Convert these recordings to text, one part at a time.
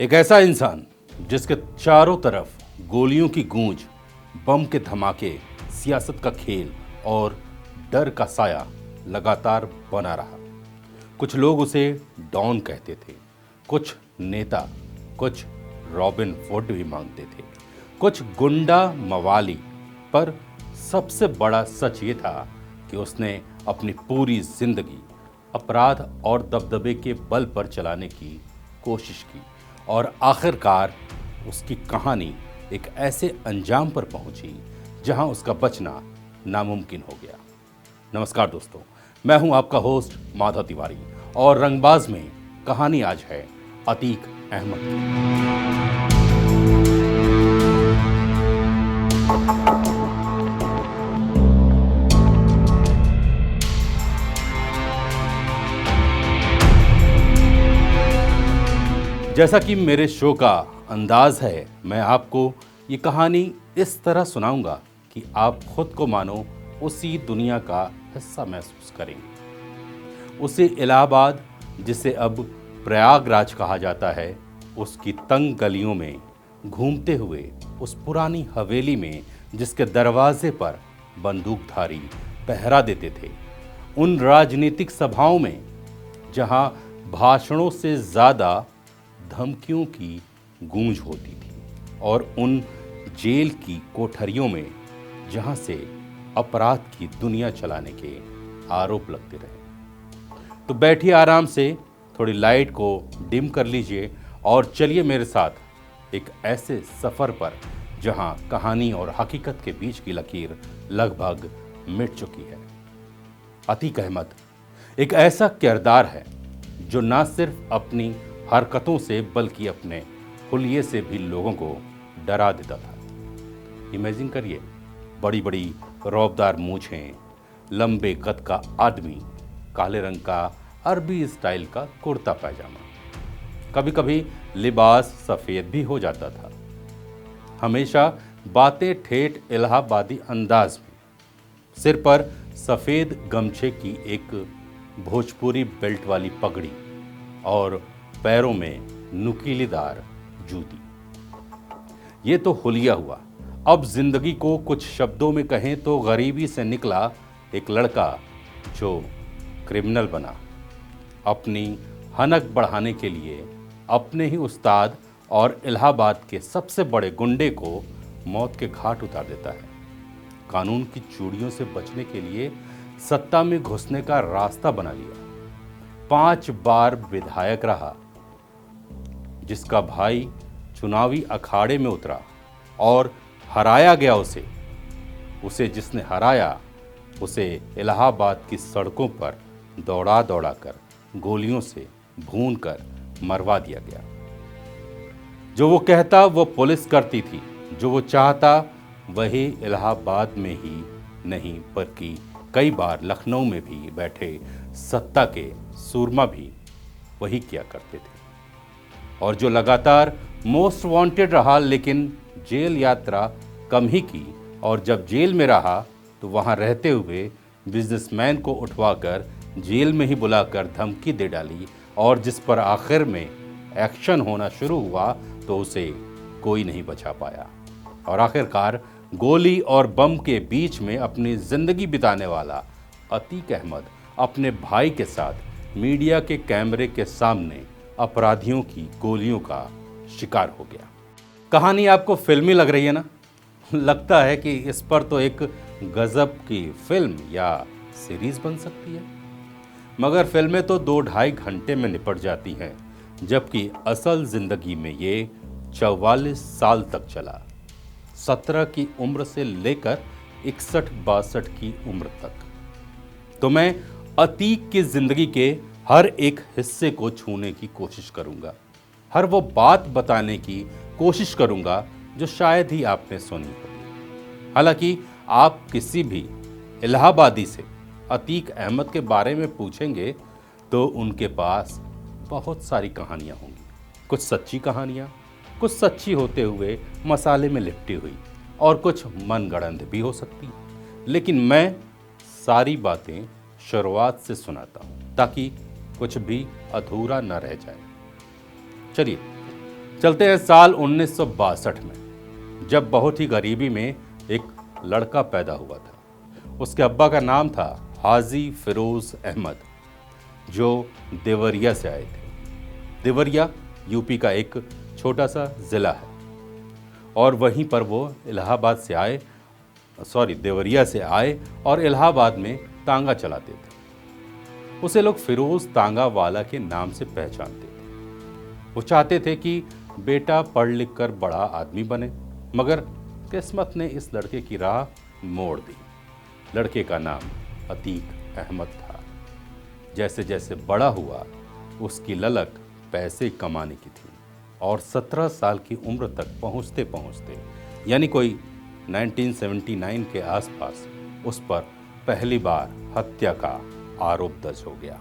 एक ऐसा इंसान जिसके चारों तरफ गोलियों की गूंज, बम के धमाके, सियासत का खेल और डर का साया लगातार बना रहा। कुछ लोग उसे डॉन कहते थे, कुछ नेता, कुछ रॉबिन हुड भी मांगते थे, कुछ गुंडा मवाली। पर सबसे बड़ा सच ये था कि उसने अपनी पूरी जिंदगी अपराध और दबदबे के बल पर चलाने की कोशिश की और आखिरकार उसकी कहानी एक ऐसे अंजाम पर पहुंची जहां उसका बचना नामुमकिन हो गया। नमस्कार दोस्तों, मैं हूं आपका होस्ट माधव तिवारी और रंगबाज में कहानी आज है अतीक अहमद की। जैसा कि मेरे शो का अंदाज है, मैं आपको ये कहानी इस तरह सुनाऊंगा कि आप खुद को मानो उसी दुनिया का हिस्सा महसूस करेंगे। उसे इलाहाबाद, जिसे अब प्रयागराज कहा जाता है, उसकी तंग गलियों में घूमते हुए उस पुरानी हवेली में जिसके दरवाजे पर बंदूकधारी पहरा देते थे, उन राजनीतिक सभाओं में जहां भाषणों से ज़्यादा धमकियों की गूंज होती थी, और उन जेल की कोठरियों में जहां से अपराध की दुनिया चलाने के आरोप लगते रहे। तो बैठिए आराम से, थोड़ी लाइट को डिम कर लीजिए और चलिए मेरे साथ एक ऐसे सफ़र पर जहां कहानी और हकीकत के बीच की लकीर लगभग मिट चुकी है। अतीक अहमद एक ऐसा किरदार है जो ना सिर्फ अपनी हरकतों से बल्कि अपने हुलिये से भी लोगों को डरा देता था। इमेजिन करिए, बड़ी बड़ी रौबदार मूछें, लंबे कद का आदमी, काले रंग का अरबी स्टाइल का कुर्ता पैजामा, कभी कभी लिबास सफ़ेद भी हो जाता था। हमेशा बातें ठेठ इलाहाबादी अंदाज में, सिर पर सफ़ेद गमछे की एक भोजपुरी बेल्ट वाली पगड़ी और पैरों में नुकीलीदार जूती। ये तो हुलिया हुआ। अब जिंदगी को कुछ शब्दों में कहें तो गरीबी से निकला एक लड़का जो क्रिमिनल बना, अपनी हनक बढ़ाने के लिए अपने ही उस्ताद और इलाहाबाद के सबसे बड़े गुंडे को मौत के घाट उतार देता है। कानून की चूड़ियों से बचने के लिए सत्ता में घुसने का रास्ता बना लिया। 5 बार विधायक रहा, जिसका भाई चुनावी अखाड़े में उतरा और हराया गया। उसे जिसने हराया उसे इलाहाबाद की सड़कों पर दौड़ा दौड़ा कर गोलियों से भून कर मरवा दिया गया। जो वो कहता वो पुलिस करती थी, जो वो चाहता वही इलाहाबाद में ही नहीं बल्कि कई बार लखनऊ में भी बैठे सत्ता के सूरमा भी वही किया करते थे। और जो लगातार मोस्ट वांटेड रहा लेकिन जेल यात्रा कम ही की, और जब जेल में रहा तो वहाँ रहते हुए बिजनेसमैन को उठवाकर जेल में ही बुलाकर धमकी दे डाली, और जिस पर आखिर में एक्शन होना शुरू हुआ तो उसे कोई नहीं बचा पाया। और आखिरकार गोली और बम के बीच में अपनी ज़िंदगी बिताने वाला अतीक अहमद अपने भाई के साथ मीडिया के कैमरे के सामने अपराधियों की गोलियों का शिकार हो गया। कहानी आपको फिल्मी लग रही है ना? लगता है कि इस पर तो एक गजब की फिल्म या सीरीज बन सकती है। मगर फिल्में तो 2-2.5 घंटे में निपट जाती हैं, जबकि असल जिंदगी में ये 44 साल तक चला। 17 की उम्र से लेकर 61-62 की उम्र तक। तो मैं अतीक की जिंदगी के हर एक हिस्से को छूने की कोशिश करूंगा, हर वो बात बताने की कोशिश करूंगा जो शायद ही आपने सुनी हो। हालांकि आप किसी भी इलाहाबादी से अतीक अहमद के बारे में पूछेंगे तो उनके पास बहुत सारी कहानियां होंगी। कुछ सच्ची कहानियां, कुछ सच्ची होते हुए मसाले में लिपटी हुई, और कुछ मनगढ़ंत भी हो सकती। लेकिन मैं सारी बातें शुरुआत से सुनाता हूं ताकि कुछ भी अधूरा न रह जाए। चलिए चलते हैं साल 1962 में, जब बहुत ही गरीबी में एक लड़का पैदा हुआ था। उसके अब्बा का नाम था हाजी फिरोज अहमद, जो देवरिया से आए थे। देवरिया यूपी का एक छोटा सा ज़िला है और वहीं पर वो देवरिया से आए और इलाहाबाद में तांगा चलाते थे। उसे लोग फिरोज तांगा वाला के नाम से पहचानते थे। वो चाहते थे कि बेटा पढ़ लिख कर बड़ा आदमी बने, मगर किस्मत ने इस लड़के की राह मोड़ दी। लड़के का नाम अतीक अहमद था। जैसे जैसे बड़ा हुआ, उसकी ललक पैसे कमाने की थी और 17 साल की उम्र तक पहुंचते पहुंचते, यानी कोई 1979 के आसपास, उस पर पहली बार हत्या का आरोप दर्ज हो गया।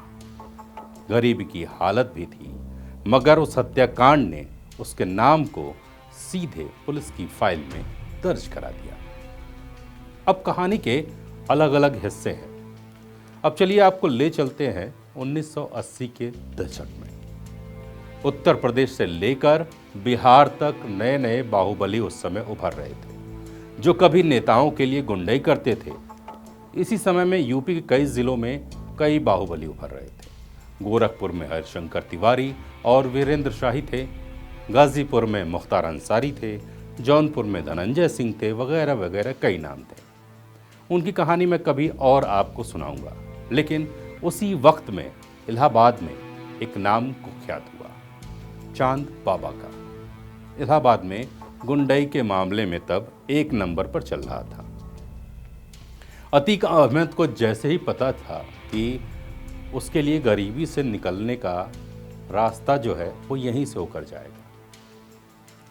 गरीबी की हालत भी थी, मगर उस हत्याकांड ने उसके नाम को सीधे पुलिस की फाइल में दर्ज करा दिया। अब कहानी के अलग अलग हिस्से हैं। अब चलिए आपको ले चलते हैं 1980 के दशक में। उत्तर प्रदेश से लेकर बिहार तक नए नए बाहुबली उस समय उभर रहे थे, जो कभी नेताओं के लिए गुंडई करते थे। इसी समय में यूपी के कई जिलों में कई बाहुबली उभर रहे थे। गोरखपुर में हरिशंकर तिवारी और वीरेंद्र शाही थे, गाजीपुर में मुख्तार अंसारी थे, जौनपुर में धनंजय सिंह थे, वगैरह वगैरह कई नाम थे। उनकी कहानी मैं कभी और आपको सुनाऊंगा। लेकिन उसी वक्त में इलाहाबाद में एक नाम कुख्यात हुआ, चांद बाबा का। इलाहाबाद में गुंडई के मामले में तब 1 नंबर पर चल रहा था। अतीक अहमद को जैसे ही पता था कि उसके लिए गरीबी से निकलने का रास्ता जो है वो यहीं से होकर जाएगा,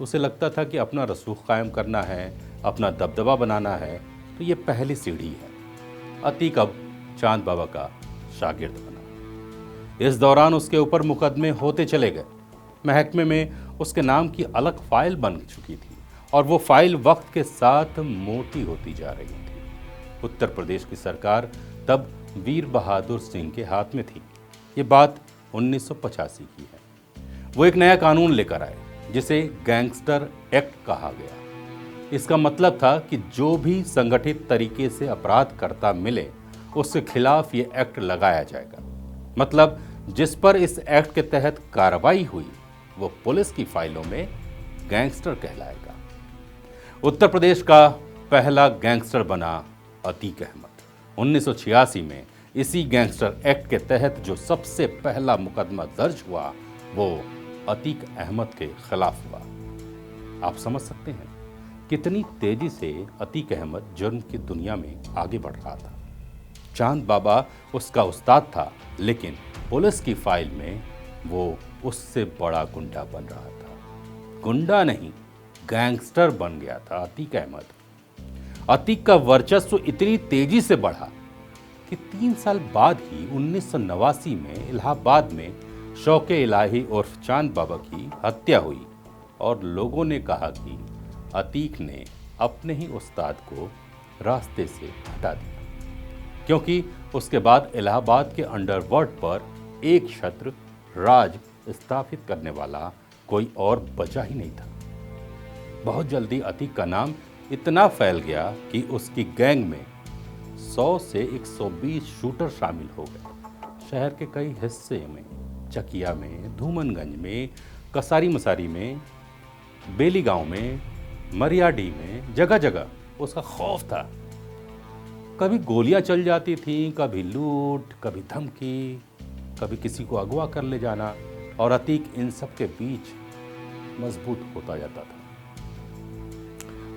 उसे लगता था कि अपना रसूख कायम करना है, अपना दबदबा बनाना है, तो ये पहली सीढ़ी है। अतीक अब चांद बाबा का शागिर्द बना। इस दौरान उसके ऊपर मुकदमे होते चले गए। महकमे में उसके नाम की अलग फाइल बन चुकी थी और वो फाइल वक्त के साथ मोटी होती जा रही थी। उत्तर प्रदेश की सरकार तब वीर बहादुर सिंह के हाथ में थी। ये बात 1985 की है। वो एक नया कानून लेकर आए जिसे गैंगस्टर एक्ट कहा गया। इसका मतलब था कि जो भी संगठित तरीके से अपराध करता मिले, उसके खिलाफ ये एक्ट लगाया जाएगा। मतलब जिस पर इस एक्ट के तहत कार्रवाई हुई, वो पुलिस की फाइलों में गैंगस्टर कहलाएगा। उत्तर प्रदेश का पहला गैंगस्टर बना अतीक अहमद। 1986 में इसी गैंगस्टर एक्ट के तहत जो सबसे पहला मुकदमा दर्ज हुआ, वो अतीक अहमद के खिलाफ हुआ। आप समझ सकते हैं कितनी तेजी से अतीक अहमद जुर्म की दुनिया में आगे बढ़ रहा था। चांद बाबा उसका उस्ताद था, लेकिन पुलिस की फाइल में वो उससे बड़ा गुंडा बन रहा था। गुंडा नहीं, गैंगस्टर बन गया था अतीक अहमद। अतीक का वर्चस्व इतनी तेजी से बढ़ा कि 3 साल बाद ही 1989 में इलाहाबाद में शौके इलाही उर्फ चांद बाबा की हत्या हुई और लोगों ने कहा कि अतीक ने अपने ही उस्ताद को रास्ते से हटा दिया, क्योंकि उसके बाद इलाहाबाद के अंडरवर्ल्ड पर एक छत्र राज स्थापित करने वाला कोई और बचा ही नहीं था। बहुत जल्दी अतीक का नाम इतना फैल गया कि उसकी गैंग में 100 से 120 शूटर शामिल हो गए। शहर के कई हिस्से में, चकिया में, धूमनगंज में, कसारी मसारी में, बेली गांव में, मरियाडी में, जगह जगह उसका खौफ था। कभी गोलियां चल जाती थीं, कभी लूट, कभी धमकी, कभी किसी को अगवा कर ले जाना, और अतीक इन सब के बीच मजबूत होता जाता था।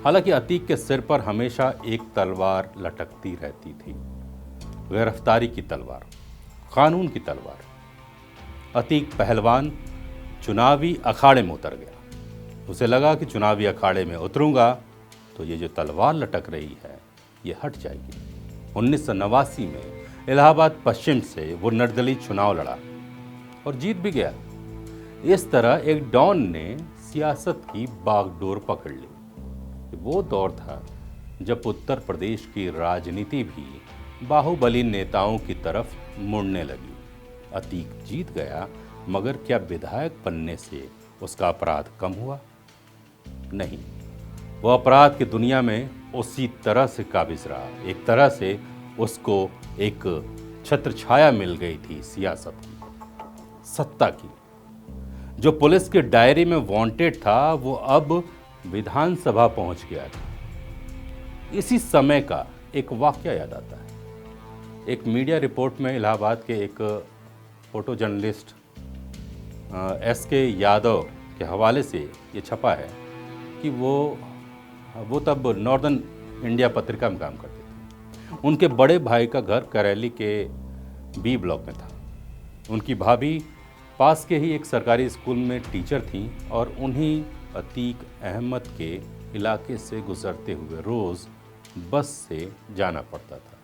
हालांकि अतीक के सिर पर हमेशा एक तलवार लटकती रहती थी, गिरफ्तारी की तलवार, कानून की तलवार। अतीक पहलवान चुनावी अखाड़े में उतर गया। उसे लगा कि चुनावी अखाड़े में उतरूंगा तो ये जो तलवार लटक रही है ये हट जाएगी। 1989 में इलाहाबाद पश्चिम से वो निर्दलीय चुनाव लड़ा और जीत भी गया। इस तरह एक डॉन ने सियासत की बागडोर पकड़ ली। वो दौर था जब उत्तर प्रदेश की राजनीति भी बाहुबली नेताओं की तरफ मुड़ने लगी। अतीक जीत गया, मगर क्या विधायक बनने से उसका अपराध कम हुआ? नहीं, वो अपराध की दुनिया में उसी तरह से काबिज रहा। एक तरह से उसको एक छत्र छाया मिल गई थी सियासत की, सत्ता की। जो पुलिस की डायरी में वांटेड था वो अब विधानसभा पहुंच गया था। इसी समय का एक वाकया याद आता है। एक मीडिया रिपोर्ट में इलाहाबाद के एक फोटो जर्नलिस्ट एस.के. यादव के हवाले से ये छपा है कि वो तब नॉर्दर्न इंडिया पत्रिका में काम करते थे। उनके बड़े भाई का घर करैली के बी ब्लॉक में था। उनकी भाभी पास के ही एक सरकारी स्कूल में टीचर थीं और उन्हीं अतीक अहमद के इलाके से गुजरते हुए रोज़ बस से जाना पड़ता था।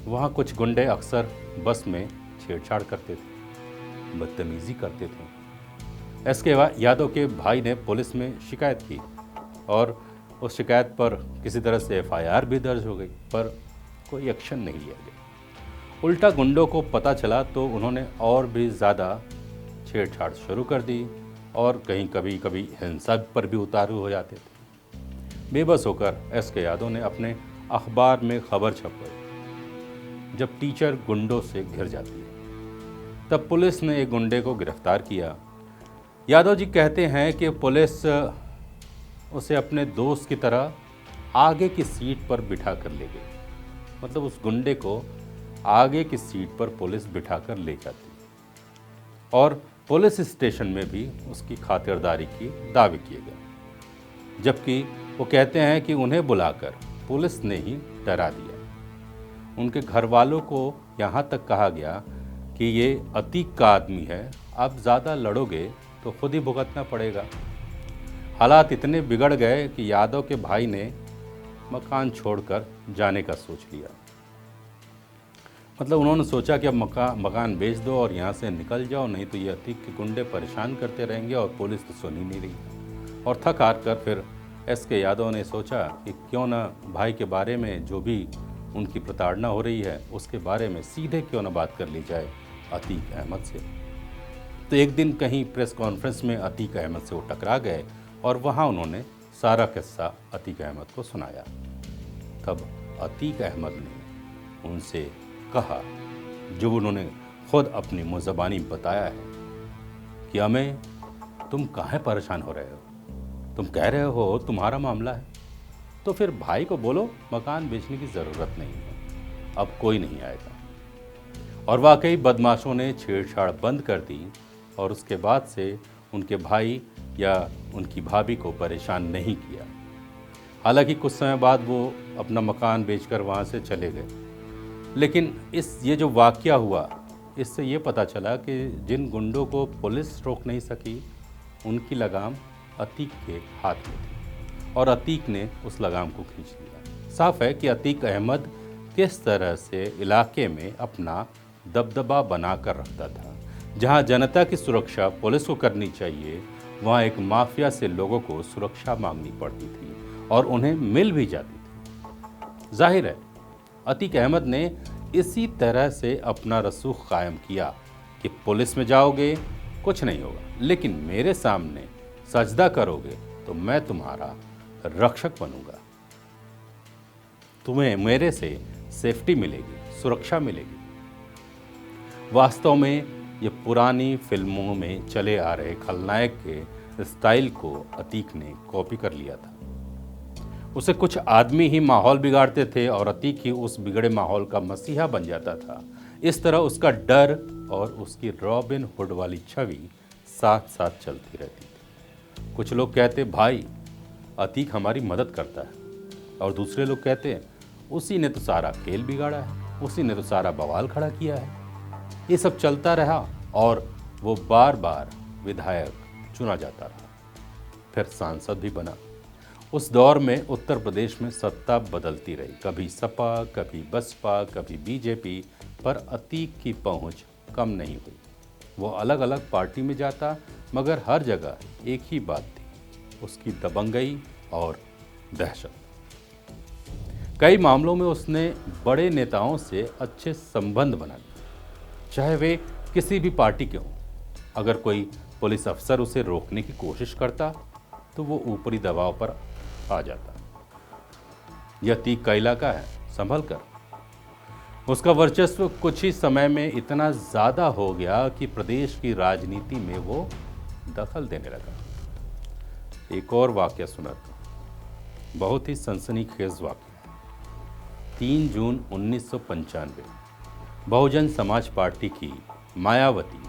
वहाँ कुछ गुंडे अक्सर बस में छेड़छाड़ करते थे, बदतमीज़ी करते थे। एस.के. यादव के भाई ने पुलिस में शिकायत की और उस शिकायत पर किसी तरह से एफआईआर भी दर्ज हो गई, पर कोई एक्शन नहीं लिया गया। उल्टा गुंडों को पता चला तो उन्होंने और भी ज़्यादा छेड़छाड़ शुरू कर दी और कहीं कभी कभी हिंसा पर भी उतारू हो जाते थे। बेबस होकर एस.के. यादव ने अपने अखबार में खबर छपवाई, जब टीचर गुंडों से घिर जाती है। तब पुलिस ने एक गुंडे को गिरफ्तार किया। यादव जी कहते हैं कि पुलिस उसे अपने दोस्त की तरह आगे की सीट पर बिठा कर ले गई। मतलब उस गुंडे को आगे की सीट पर पुलिस बिठा कर ले जाती और पुलिस स्टेशन में भी उसकी खातिरदारी की दावे किए गए, जबकि वो कहते हैं कि उन्हें बुलाकर पुलिस ने ही डरा दिया। उनके घर वालों को यहाँ तक कहा गया कि ये अतीक का आदमी है, अब ज़्यादा लड़ोगे तो खुद ही भुगतना पड़ेगा। हालात इतने बिगड़ गए कि यादव के भाई ने मकान छोड़कर जाने का सोच लिया। मतलब उन्होंने सोचा कि अब मकान बेच दो और यहाँ से निकल जाओ, नहीं तो ये अतीक के गुंडे परेशान करते रहेंगे और पुलिस तो सुन ही नहीं रही। और थक हार कर फिर एस.के. यादव ने सोचा कि क्यों ना भाई के बारे में जो भी उनकी प्रताड़ना हो रही है उसके बारे में सीधे क्यों ना बात कर ली जाए अतीक अहमद से। तो एक दिन कहीं प्रेस कॉन्फ्रेंस में अतीक अहमद से वो टकरा गए और वहाँ उन्होंने सारा किस्सा अतीक अहमद को सुनाया। तब अतीक अहमद ने उनसे कहा, जो उन्होंने खुद अपनी मुज़बानी बताया है, कि अमें तुम काहे परेशान हो रहे हो? तुम कह रहे हो तुम्हारा मामला है, तो फिर भाई को बोलो मकान बेचने की ज़रूरत नहीं है, अब कोई नहीं आएगा। और वाकई बदमाशों ने छेड़छाड़ बंद कर दी और उसके बाद से उनके भाई या उनकी भाभी को परेशान नहीं किया। हालांकि कुछ समय बाद वो अपना मकान बेचकर वहाँ से चले गए। लेकिन ये जो वाकया हुआ, इससे ये पता चला कि जिन गुंडों को पुलिस रोक नहीं सकी, उनकी लगाम अतीक के हाथ में थी और अतीक ने उस लगाम को खींच लिया। साफ है कि अतीक अहमद किस तरह से इलाके में अपना दबदबा बनाकर रखता था। जहां जनता की सुरक्षा पुलिस को करनी चाहिए, वहां एक माफिया से लोगों को सुरक्षा मांगनी पड़ती थी और उन्हें मिल भी जाती थी। जाहिर है अतीक अहमद ने इसी तरह से अपना रसूख कायम किया कि पुलिस में जाओगे कुछ नहीं होगा, लेकिन मेरे सामने सजदा करोगे तो मैं तुम्हारा रक्षक बनूंगा, तुम्हें मेरे से सेफ्टी मिलेगी, सुरक्षा मिलेगी। वास्तव में ये पुरानी फिल्मों में चले आ रहे खलनायक के स्टाइल को अतीक ने कॉपी कर लिया था। उसे कुछ आदमी ही माहौल बिगाड़ते थे और अतीक ही उस बिगड़े माहौल का मसीहा बन जाता था। इस तरह उसका डर और उसकी रॉबिन हुड वाली छवि साथ साथ चलती रहती थी। कुछ लोग कहते भाई अतीक हमारी मदद करता है, और दूसरे लोग कहते उसी ने तो सारा खेल बिगाड़ा है, उसी ने तो सारा बवाल खड़ा किया है। ये सब चलता रहा और वो बार बार विधायक चुना जाता रहा, फिर सांसद भी बना। उस दौर में उत्तर प्रदेश में सत्ता बदलती रही, कभी सपा, कभी बसपा, कभी बीजेपी, पर अतीक की पहुंच कम नहीं हुई। वो अलग अलग पार्टी में जाता, मगर हर जगह एक ही बात थी, उसकी दबंगई और दहशत। कई मामलों में उसने बड़े नेताओं से अच्छे संबंध बना लिए, चाहे वे किसी भी पार्टी के हों। अगर कोई पुलिस अफसर उसे रोकने की कोशिश करता तो वो ऊपरी दबाव पर आ जाता। यह अतीक का इलाका है, संभल कर। उसका वर्चस्व कुछ ही समय में इतना ज़्यादा हो गया कि प्रदेश की राजनीति में वो दखल देने लगा। एक और वाकया सुनाता हूं, बहुत ही सनसनीखेज वाकया। 3 जून 1995 बहुजन समाज पार्टी की मायावती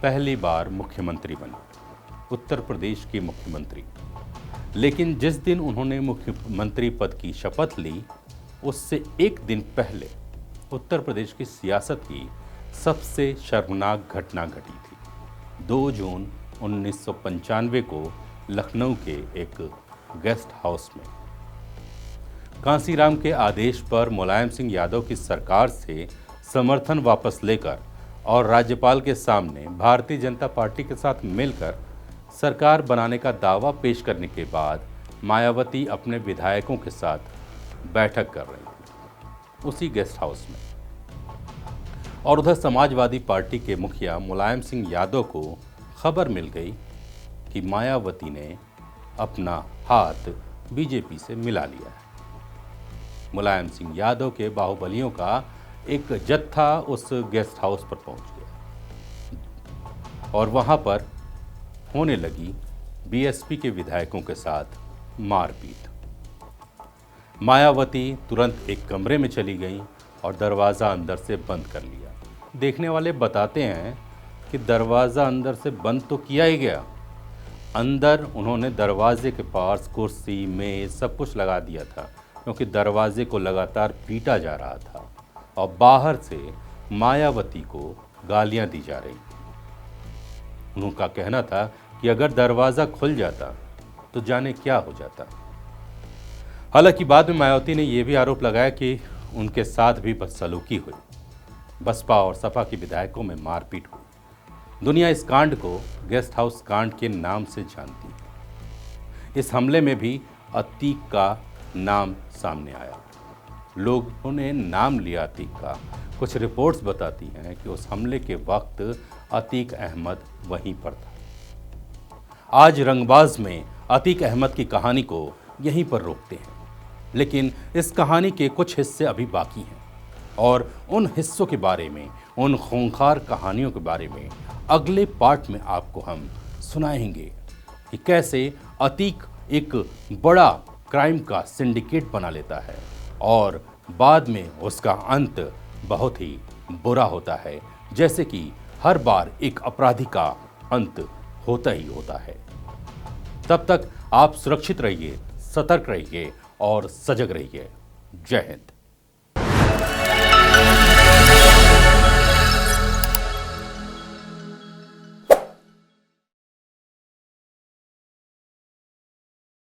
पहली बार मुख्यमंत्री बनी, उत्तर प्रदेश की मुख्यमंत्री। लेकिन जिस दिन उन्होंने मुख्यमंत्री पद की शपथ ली, उससे एक दिन पहले उत्तर प्रदेश की सियासत की सबसे शर्मनाक घटना घटी थी। 2 जून 1995 को लखनऊ के एक गेस्ट हाउस में कांसीराम के आदेश पर मुलायम सिंह यादव की सरकार से समर्थन वापस लेकर और राज्यपाल के सामने भारतीय जनता पार्टी के साथ मिलकर सरकार बनाने का दावा पेश करने के बाद मायावती अपने विधायकों के साथ बैठक कर रही थी उसी गेस्ट हाउस में। और उधर समाजवादी पार्टी के मुखिया मुलायम सिंह यादव को खबर मिल गई कि मायावती ने अपना हाथ बीजेपी से मिला लिया है। मुलायम सिंह यादव के बाहुबलियों का एक जत्था उस गेस्ट हाउस पर पहुंच गया और वहां पर होने लगी बीएसपी के विधायकों के साथ मारपीट। मायावती तुरंत एक कमरे में चली गई और दरवाज़ा अंदर से बंद कर लिया। देखने वाले बताते हैं कि दरवाज़ा अंदर से बंद तो किया ही गया, अंदर उन्होंने दरवाजे के पास कुर्सी मेज सब कुछ लगा दिया था, क्योंकि दरवाजे को लगातार पीटा जा रहा था और बाहर से मायावती को गालियां दी जा रही थी। उनका कहना था कि अगर दरवाज़ा खुल जाता तो जाने क्या हो जाता। हालांकि बाद में मायावती ने यह भी आरोप लगाया कि उनके साथ भी बदसलूकी हुई, बसपा और सपा के विधायकों में मारपीट हुई। दुनिया इस कांड को गेस्ट हाउस कांड के नाम से जानती है। इस हमले में भी अतीक का नाम सामने आया। लोगों ने नाम लिया अतीक का। कुछ रिपोर्ट्स बताती हैं कि उस हमले के वक्त अतीक अहमद वहीं पर था। आज रंगबाज में अतीक अहमद की कहानी को यहीं पर रोकते हैं, लेकिन इस कहानी के कुछ हिस्से अभी बाकी हैं और उन हिस्सों के बारे में, उन खूंखार कहानियों के बारे में अगले पार्ट में आपको हम सुनाएंगे कि कैसे अतीक एक बड़ा क्राइम का सिंडिकेट बना लेता है और बाद में उसका अंत बहुत ही बुरा होता है, जैसे कि हर बार एक अपराधी का अंत होता ही होता है। तब तक आप सुरक्षित रहिए, सतर्क रहिए और सजग रहिए। जय हिंद।